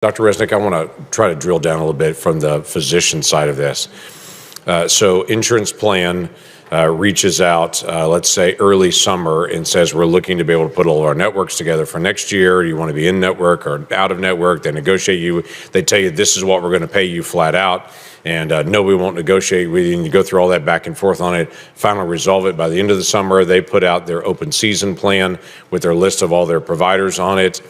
Dr. Resnick, I want to try to drill down a little bit from the physician side of this. So insurance plan reaches out, let's say early summer, and says we're looking to be able to put all our networks together for next year. Do you want to be in network or out of network? They negotiate you. They tell you this is what we're going to pay you flat out. And no, we won't negotiate with you. And you go through all that back and forth on it, finally resolve it. By the end of the summer, they put out their open season plan with their list of all their providers on it.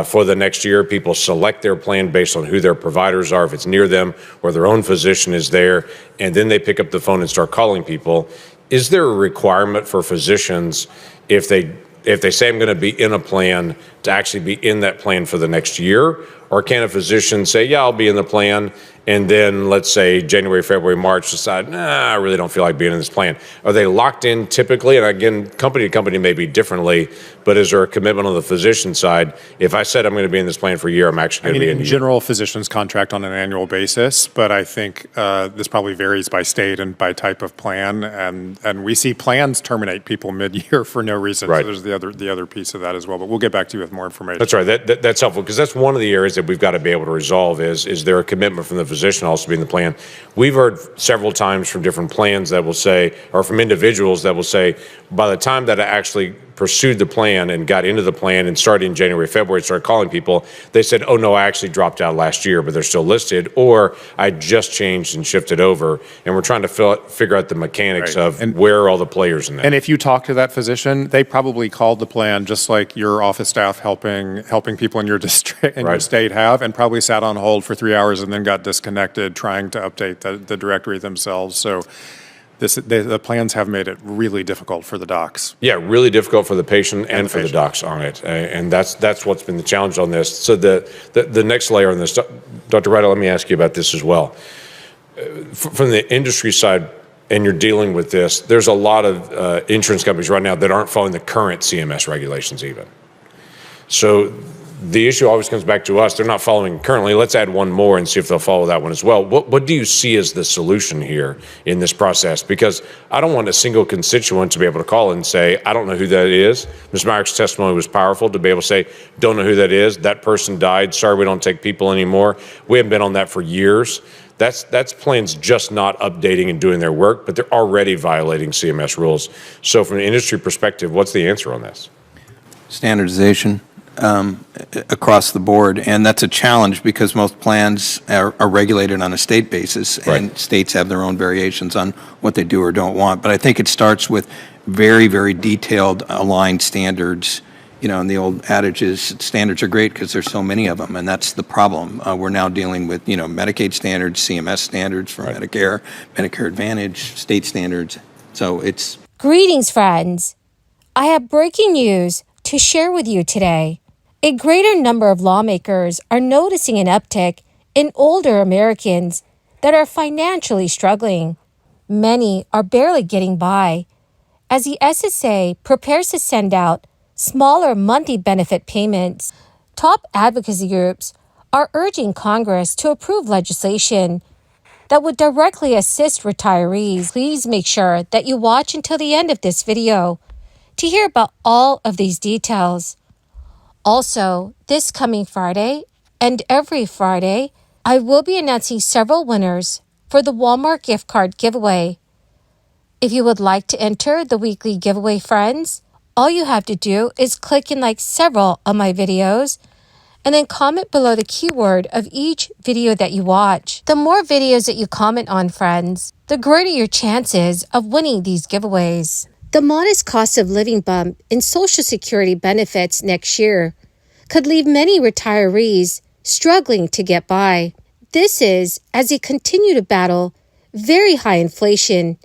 For the next year, people select their plan based on who their providers are, if it's near them or their own physician is there, and then they pick up the phone and start calling people. Is there a requirement for physicians if they say I'm going to be in a plan to actually be in that plan for the next year? Or can a physician say, yeah, I'll be in the plan, and then let's say January, February, March decide, nah, I really don't feel like being in this plan? Are they locked in typically? And again, company to company may be differently, but is there a commitment on the physician side? If I said I'm going to be in this plan for a year, I'm actually going to be in. In general, physicians contract on an annual basis, but I think this probably varies by state and by type of plan. And we see plans terminate people mid-year for no reason. Right. So there's the other piece of that as well. But we'll get back to you with more information. That's right. That's helpful, because that's one of the areas that we've got to be able to resolve is there a commitment from the physician also to be in the plan? We've heard several times from different plans that will say, or from individuals that will say, by the time that I actually pursued the plan and got into the plan and started in January, February, started calling people, they said, oh no, I actually dropped out last year, but they're still listed, or I just changed and shifted over. And we're trying to figure out the mechanics of where are all the players in that. And if you talk to that physician, they probably called the plan just like your office staff helping people in your district and your state have, and probably sat on hold for 3 hours and then got disconnected trying to update the directory themselves. So the plans have made it really difficult for the docs. Yeah, really difficult for the patient and for the docs on it. And that's what's been the challenge on this. So the next layer on this, Dr. Ryder, let me ask you about this as well. From the industry side, and you're dealing with this, there's a lot of insurance companies right now that aren't following the current CMS regulations even. So the issue always comes back to us. They're not following currently. Let's add one more and see if they'll follow that one as well. What do you see as the solution here in this process? Because I don't want a single constituent to be able to call and say, I don't know who that is. Ms. Myrick's testimony was powerful to be able to say, don't know who that is. That person died. Sorry, we don't take people anymore. We haven't been on that for years. That's plans just not updating and doing their work, but they're already violating CMS rules. So from an industry perspective, what's the answer on this? Standardization across the board, and that's a challenge because most plans are regulated on a state basis, and states have their own variations on what they do or don't want. But I think it starts with very, very detailed, aligned standards. You know, and the old adage is standards are great because there's so many of them, and that's the problem. We're now dealing with, Medicaid standards, CMS standards for Medicare, Medicare Advantage, state standards. So it's... Greetings, friends. I have breaking news to share with you today. A greater number of lawmakers are noticing an uptick in older Americans that are financially struggling. Many are barely getting by, as the SSA prepares to send out smaller monthly benefit payments. Top advocacy groups are urging Congress to approve legislation that would directly assist retirees. Please make sure that you watch until the end of this video to hear about all of these details. Also, this coming Friday and every Friday, I will be announcing several winners for the Walmart gift card giveaway. If you would like to enter the weekly giveaway, friends, all you have to do is click and like several of my videos and then comment below the keyword of each video that you watch. The more videos that you comment on, friends, the greater your chances of winning these giveaways. The modest cost of living bump in Social Security benefits next year could leave many retirees struggling to get by. This is as they continue to battle very high inflation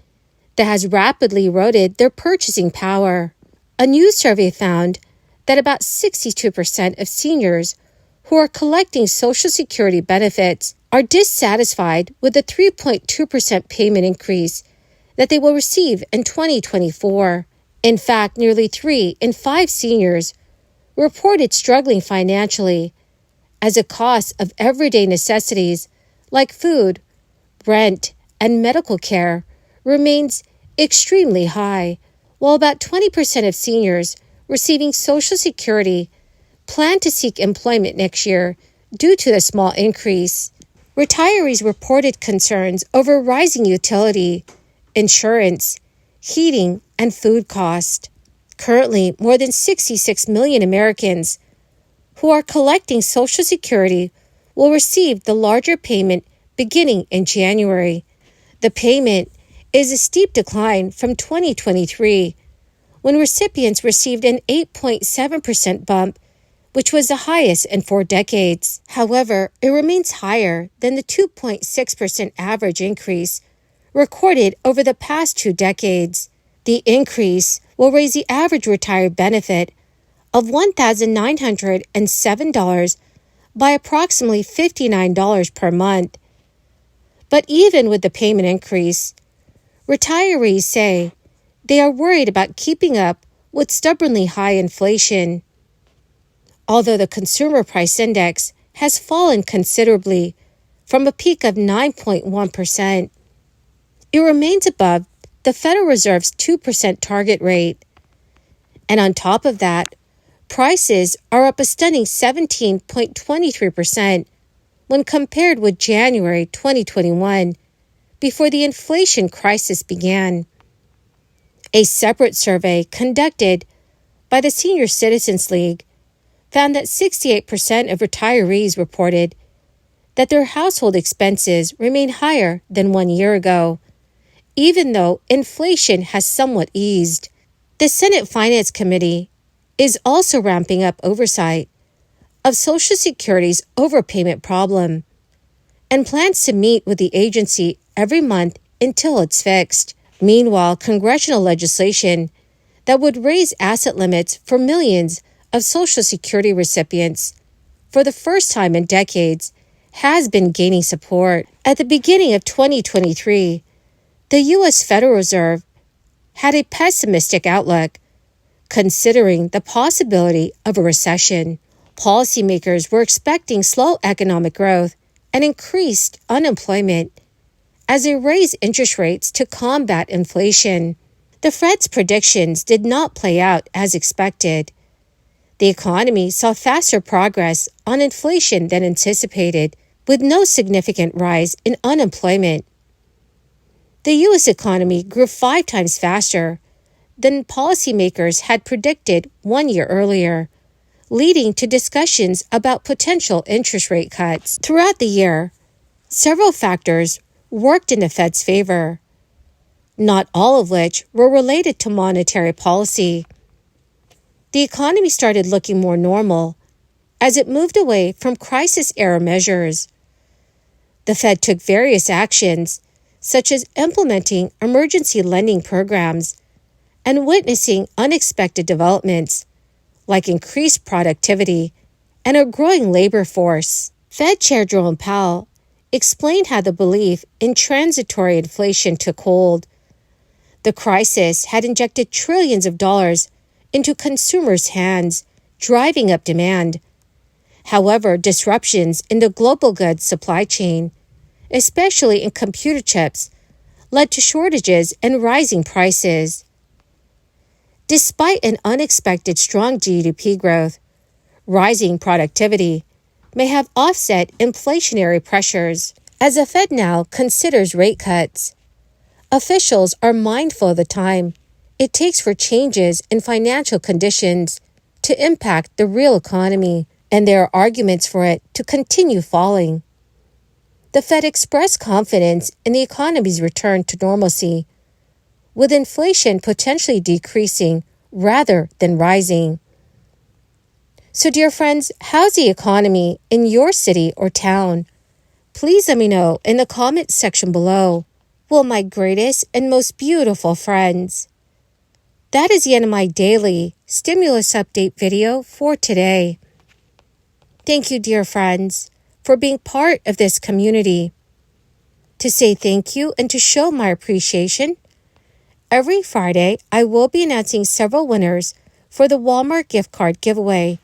that has rapidly eroded their purchasing power. A new survey found that about 62% of seniors who are collecting Social Security benefits are dissatisfied with the 3.2% payment increase that they will receive in 2024. In fact, nearly 3 in 5 seniors reported struggling financially as the cost of everyday necessities like food, rent, and medical care remains extremely high, while about 20% of seniors receiving Social Security plan to seek employment next year due to the small increase. Retirees reported concerns over rising utility, insurance, heating, and food costs. Currently, more than 66 million Americans who are collecting Social Security will receive the larger payment beginning in January. The payment is a steep decline from 2023, when recipients received an 8.7% bump, which was the highest in 4 decades. However, it remains higher than the 2.6% average increase recorded over the past 2 decades. The increase will raise the average retired benefit of $1,907 by approximately $59 per month. But even with the payment increase, retirees say they are worried about keeping up with stubbornly high inflation. Although the Consumer Price Index has fallen considerably from a peak of 9.1%, it remains above the Federal Reserve's 2% target rate. And on top of that, prices are up a stunning 17.23% when compared with January 2021, before the inflation crisis began. A separate survey conducted by the Senior Citizens League found that 68% of retirees reported that their household expenses remain higher than 1 year ago, even though inflation has somewhat eased. The Senate Finance Committee is also ramping up oversight of Social Security's overpayment problem and plans to meet with the agency every month until it's fixed. Meanwhile, congressional legislation that would raise asset limits for millions of Social Security recipients for the first time in decades has been gaining support. At the beginning of 2023, the U.S. Federal Reserve had a pessimistic outlook, considering the possibility of a recession. Policymakers were expecting slow economic growth and increased unemployment as they raised interest rates to combat inflation. The Fed's predictions did not play out as expected. The economy saw faster progress on inflation than anticipated, with no significant rise in unemployment. The U.S. economy grew 5 times faster than policymakers had predicted 1 year earlier, leading to discussions about potential interest rate cuts. Throughout the year, several factors worked in the Fed's favor, not all of which were related to monetary policy. The economy started looking more normal as it moved away from crisis-era measures. The Fed took various actions, such as implementing emergency lending programs and witnessing unexpected developments, like increased productivity and a growing labor force. Fed Chair Jerome Powell explained how the belief in transitory inflation took hold. The crisis had injected trillions of dollars into consumers' hands, driving up demand. However, disruptions in the global goods supply chain, especially in computer chips, led to shortages and rising prices. Despite an unexpected strong GDP growth, rising productivity may have offset inflationary pressures. As the Fed now considers rate cuts, officials are mindful of the time it takes for changes in financial conditions to impact the real economy, and there are arguments for it to continue falling. The Fed expressed confidence in the economy's return to normalcy, with inflation potentially decreasing rather than rising. So, dear friends, how's the economy in your city or town? Please let me know in the comment section below. Well, my greatest and most beautiful friends, that is the end of my daily stimulus update video for today. Thank you, dear friends, for being part of this community. To say thank you and to show my appreciation, every Friday I will be announcing several winners for the Walmart gift card giveaway.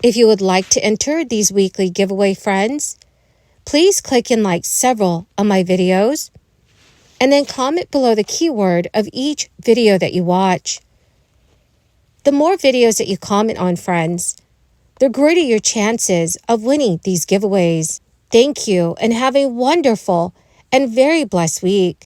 If you would like to enter these weekly giveaway, friends, please click and like several of my videos, and then comment below the keyword of each video that you watch. The more videos that you comment on, friends, the greater your chances of winning these giveaways. Thank you and have a wonderful and very blessed week.